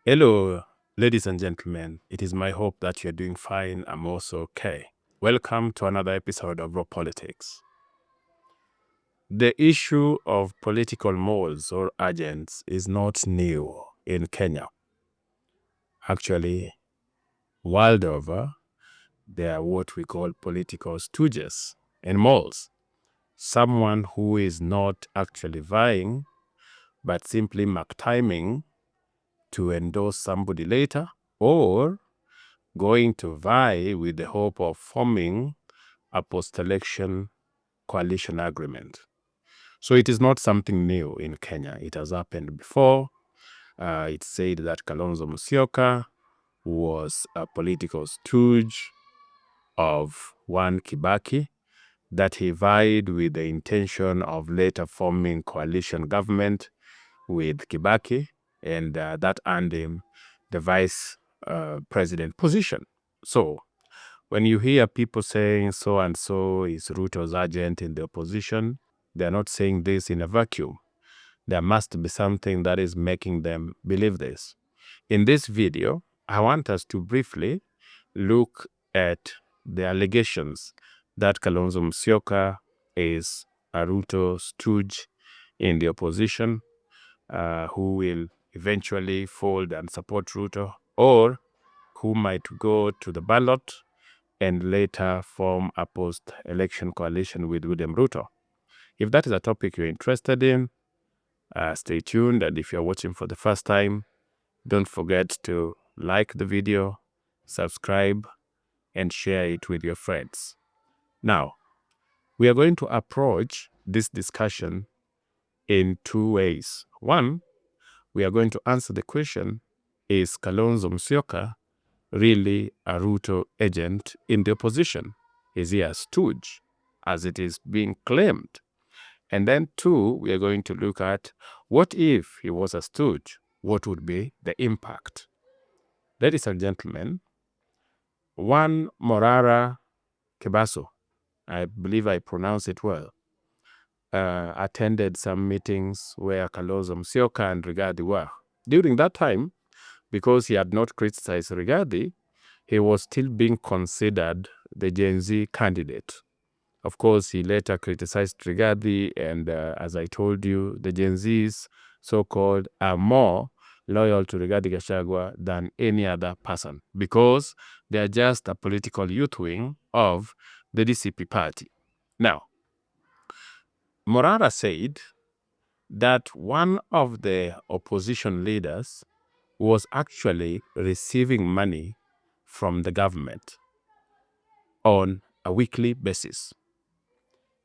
Hello, ladies and gentlemen. It is my hope that you're doing fine. I'm also okay. Welcome to another episode of Raw Politics. The issue of political moles or agents is not new in Kenya. Actually, world over, they are what we call political stooges and moles. Someone who is not actually vying, but simply mark timing to endorse somebody later, or going to vie with the hope of forming a post-election coalition agreement. So it is not something new in Kenya. It has happened before. It's said that Kalonzo Musyoka was a political stooge of one Kibaki, that he vied with the intention of later forming coalition government with Kibaki, and that earned him the vice president position. So when you hear people saying so and so is Ruto's agent in the opposition, they're not saying this in a vacuum. There must be something that is making them believe this. In this video, I want us to briefly look at the allegations that Kalonzo Musyoka is a Ruto stooge in the opposition, who will eventually fold and support Ruto, or who might go to the ballot and later form a post-election coalition with William Ruto. If that is a topic you're interested in, stay tuned. And if you're watching for the first time, don't forget to like the video, subscribe, and share it with your friends. Now, we are going to approach this discussion in two ways. One, we are going to answer the question, is Kalonzo Musyoka really a Ruto agent in the opposition? Is he a stooge, as it is being claimed? And then two, we are going to look at, what if he was a stooge? What would be the impact? Ladies and gentlemen, one Morara Kebaso, I believe I pronounce it well, attended some meetings where Kalonzo Musyoka and Rigathi were. During that time, because he had not criticized Rigathi, he was still being considered the Gen Z candidate. Of course, he later criticized Rigathi, and as I told you, the Gen Zs, so-called, are more loyal to Rigathi Gachagua than any other person, because they are just a political youth wing of the DCP party. Now, Morara said that one of the opposition leaders was actually receiving money from the government on a weekly basis.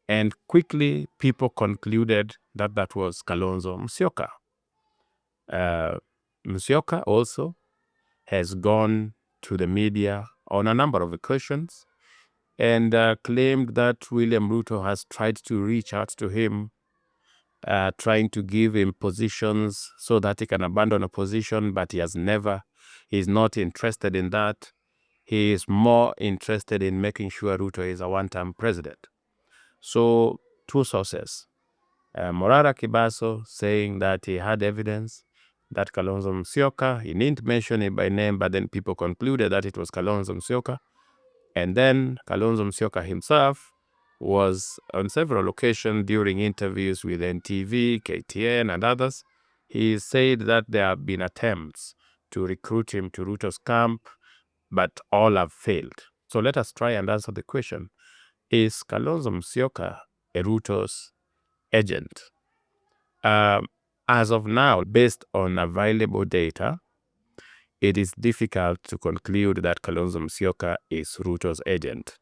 And quickly, people concluded that that was Kalonzo Musyoka. Musyoka also has gone to the media on a number of occasions and claimed that William Ruto has tried to reach out to him, trying to give him positions so that he can abandon a position, but he's not interested in that. He is more interested in making sure Ruto is a one-term president. So, two sources. Morara Kibaso saying that he had evidence that Kalonzo Musyoka, he didn't mention it by name, but then people concluded that it was Kalonzo Musyoka. And then Kalonzo Musyoka himself was on several occasions during interviews with NTV, KTN, and others. He said that there have been attempts to recruit him to Ruto's camp, but all have failed. So let us try and answer the question, is Kalonzo Musyoka a Ruto's agent? As of now, based on available data, it is difficult to conclude that Kalonzo Musyoka is Ruto's agent.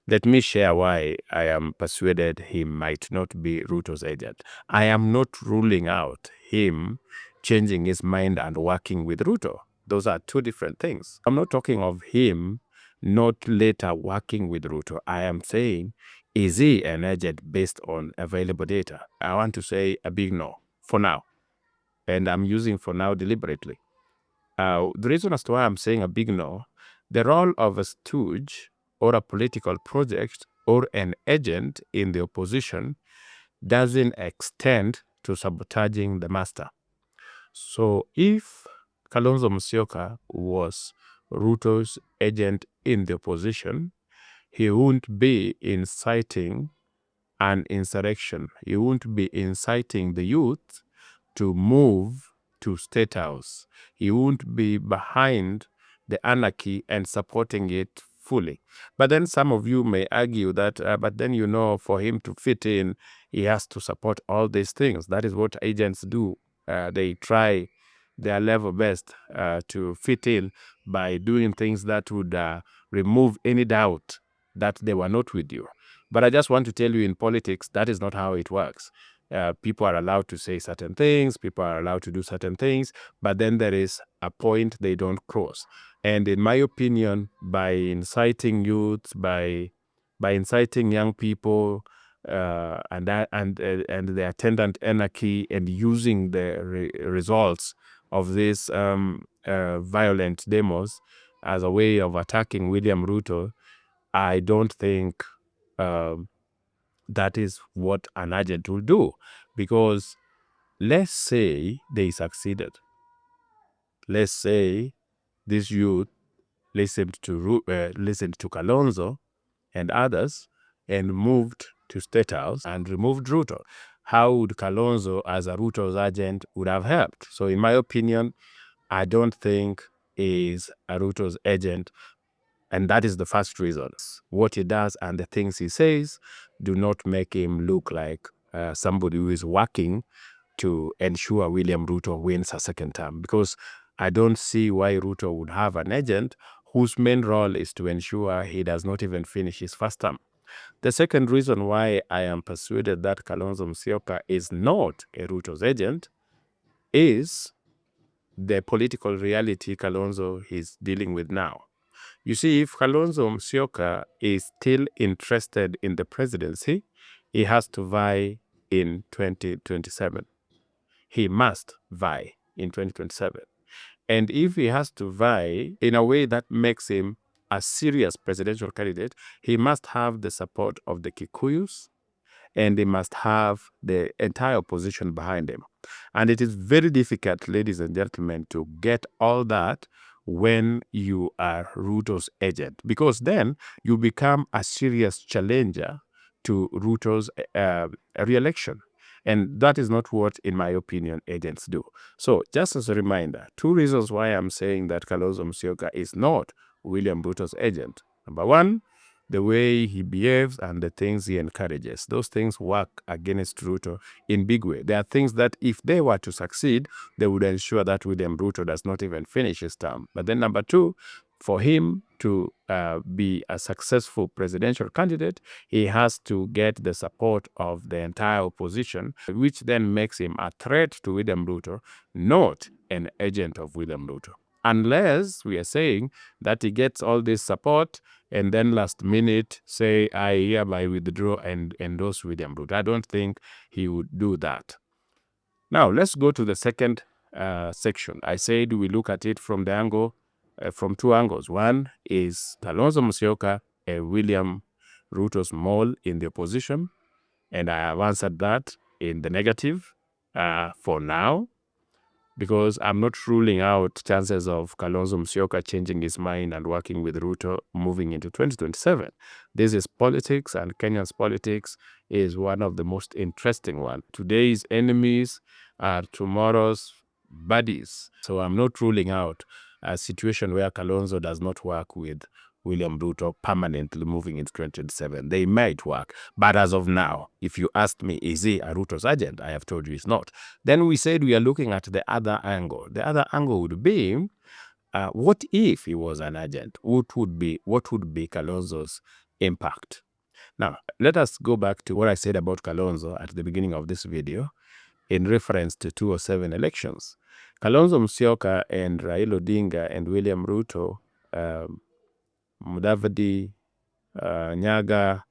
Let me share why I am persuaded he might not be Ruto's agent. I am not ruling out him changing his mind and working with Ruto. Those are two different things. I'm not talking of him not later working with Ruto. I am saying, is he an agent based on available data? I want to say a big no for now. And I'm using for now deliberately. The reason as to why I'm saying a big no, the role of a stooge or a political project or an agent in the opposition doesn't extend to sabotaging the master. So if Kalonzo Musyoka was Ruto's agent in the opposition, he wouldn't be inciting an insurrection. He wouldn't be inciting the youth to move to State House. He won't be behind the anarchy and supporting it fully. But then some of you may argue that, but then, for him to fit in, he has to support all these things. That is what agents do. They try their level best to fit in by doing things that would remove any doubt that they were not with you. But I just want to tell you, in politics, that is not how it works. People are allowed to say certain things, people are allowed to do certain things, but then there is a point they don't cross. And in my opinion, by inciting youth, by inciting young people, and the attendant anarchy, and using the results of these violent demos as a way of attacking William Ruto, I don't think that is what an agent will do. Because let's say they succeeded. Let's say this youth listened to Kalonzo and others and moved to State House and removed Ruto. How would Kalonzo, as a Ruto's agent, would have helped? So in my opinion, I don't think is a Ruto's agent. And that is the first reason. What he does and the things he says do not make him look like somebody who is working to ensure William Ruto wins a second term. Because I don't see why Ruto would have an agent whose main role is to ensure he does not even finish his first term. The second reason why I am persuaded that Kalonzo Musyoka is not a Ruto's agent is the political reality Kalonzo is dealing with now. You see, if Kalonzo Musyoka is still interested in the presidency, he has to vie in 2027. He must vie in 2027. And if he has to vie in a way that makes him a serious presidential candidate, he must have the support of the Kikuyus, and he must have the entire opposition behind him. And it is very difficult, ladies and gentlemen, to get all that when you are Ruto's agent, because then you become a serious challenger to Ruto's re-election. And that is not what, in my opinion, agents do. So just as a reminder, two reasons why I'm saying that Kalonzo Musyoka is not William Ruto's agent. Number one, the way he behaves and the things he encourages. Those things work against Ruto in big way. There are things that if they were to succeed, they would ensure that William Ruto does not even finish his term. But then number two, for him to be a successful presidential candidate, he has to get the support of the entire opposition, which then makes him a threat to William Ruto, not an agent of William Ruto. Unless we are saying that he gets all this support and then last minute say, I hereby withdraw and endorse William Ruto. I don't think he would do that. Now, let's go to the second section. I said we look at it from the angle, from two angles. One is Kalonzo Musyoka and William Ruto's mole in the opposition. And I have answered that in the negative for now, because I'm not ruling out chances of Kalonzo Musyoka changing his mind and working with Ruto moving into 2027. This is politics, and Kenya's politics is one of the most interesting ones. Today's enemies are tomorrow's buddies. So I'm not ruling out a situation where Kalonzo does not work with William Ruto permanently moving into 2027. They might work. But as of now, if you asked me, is he a Ruto's agent? I have told you he's not. Then we said we are looking at the other angle. The other angle would be, what if he was an agent? What would be Kalonzo's impact? Now, let us go back to what I said about Kalonzo at the beginning of this video in reference to 2007 elections. Kalonzo Musyoka and Raila Odinga and William Ruto, Mudavadi, Nyaga,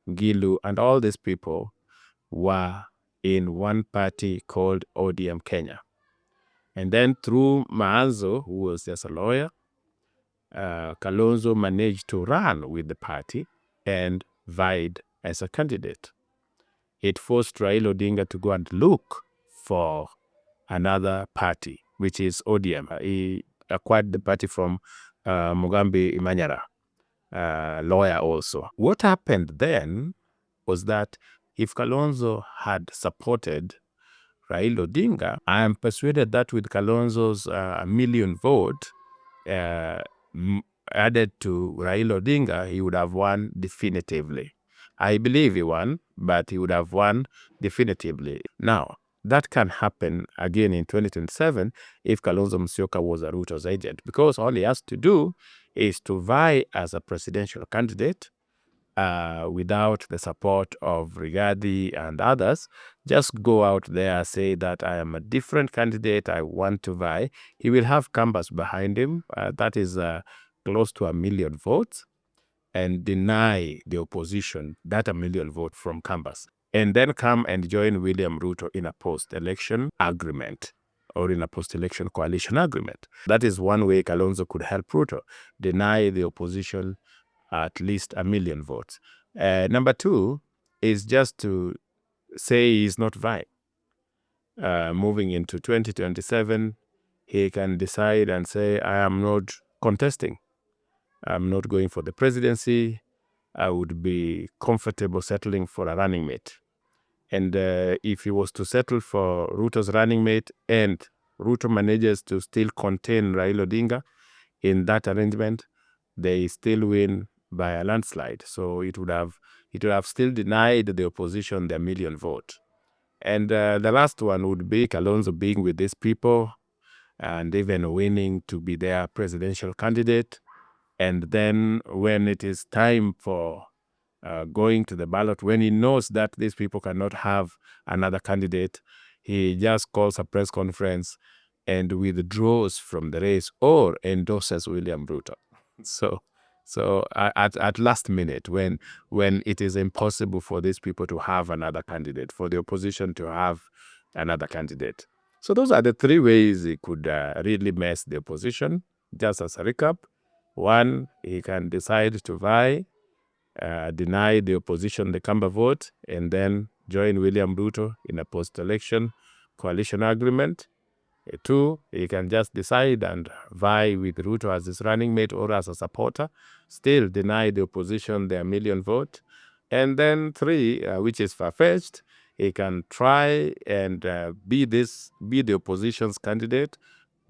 Gilu, and all these people were in one party called ODM Kenya. And then through Maanzo, who was just a lawyer, Kalonzo managed to run with the party and vied as a candidate. It forced Raila Odinga to go and look for another party. which is ODM. He acquired the party from Mugambi Imanyara, lawyer also. What happened then was that if Kalonzo had supported Raila Odinga, I am persuaded that with Kalonzo's million vote added to Raila Odinga, he would have won definitively. I believe he won, but he would have won definitively. Now, that can happen again in 2027 if Kalonzo Musyoka was a Ruto's agent, because all he has to do is to vie as a presidential candidate without the support of Rigathi and others. Just go out there, say that I am a different candidate, I want to vie. He will have canvas behind him, that is close to 1 million votes, and deny the opposition that 1 million vote from canvas, and then come and join William Ruto in a post-election agreement or in a post-election coalition agreement. That is one way Kalonzo could help Ruto, deny the opposition at least 1 million votes. Number two is just to say he's not vying. Moving into 2027, he can decide and say, I am not contesting. I'm not going for the presidency. I would be comfortable settling for a running mate. And if he was to settle for Ruto's running mate and Ruto manages to still contain Raila Odinga in that arrangement, they still win by a landslide. So it would have still denied the opposition their 1 million vote. And the last one would be Kalonzo being with these people and even winning to be their presidential candidate. And then when it is time for going to the ballot, when he knows that these people cannot have another candidate, he just calls a press conference and withdraws from the race or endorses William Ruto. So at last minute, when it is impossible for these people to have another candidate, for the opposition to have another candidate. So those are the three ways he could really mess the opposition. Just as a recap, one, he can decide to vie, deny the opposition the Kamba vote, and then join William Ruto in a post-election coalition agreement. Two, he can just decide and vie with Ruto as his running mate or as a supporter, still deny the opposition their 1 million vote. And then three, which is far-fetched, he can try and be the opposition's candidate,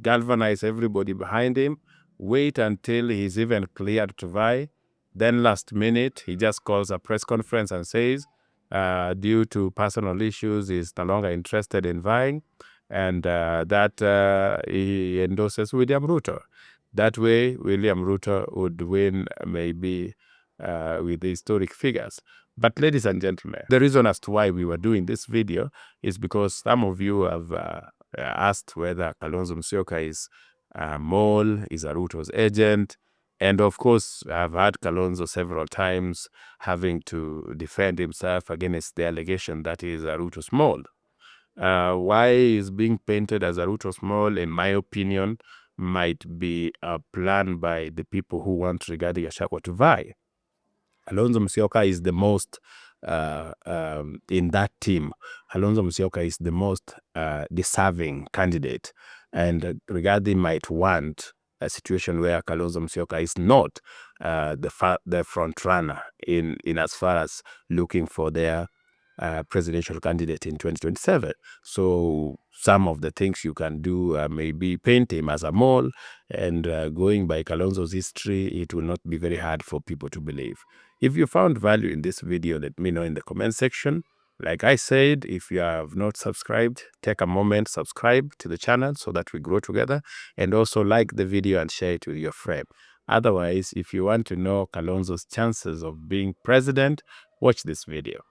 galvanize everybody behind him, wait until he's even cleared to vie. Then last minute, he just calls a press conference and says, due to personal issues, he's no longer interested in vying, and that he endorses William Ruto. That way, William Ruto would win maybe with the historic figures. But ladies and gentlemen, the reason as to why we were doing this video is because some of you have asked whether Kalonzo Musyoka is a mole, is a Ruto's agent. And of course, I've had Kalonzo several times having to defend himself against the allegation that he is a Ruto's mole. Why he's being painted as a Ruto's mole, in my opinion, might be a plan by the people who want Rigathi Gachagua to vie. Kalonzo Musyoka is the most, in that team, Kalonzo Musyoka is the most deserving candidate. And Rigathi might want a situation where Kalonzo Musyoka is not the front runner in as far as looking for their presidential candidate in 2027. So some of the things you can do maybe paint him as a mole, and going by Kalonzo's history, it will not be very hard for people to believe. If you found value in this video, let me know in the comment section. Like I said, if you have not subscribed, take a moment, subscribe to the channel so that we grow together, and also like the video and share it with your friend. Otherwise, if you want to know Kalonzo's chances of being president, watch this video.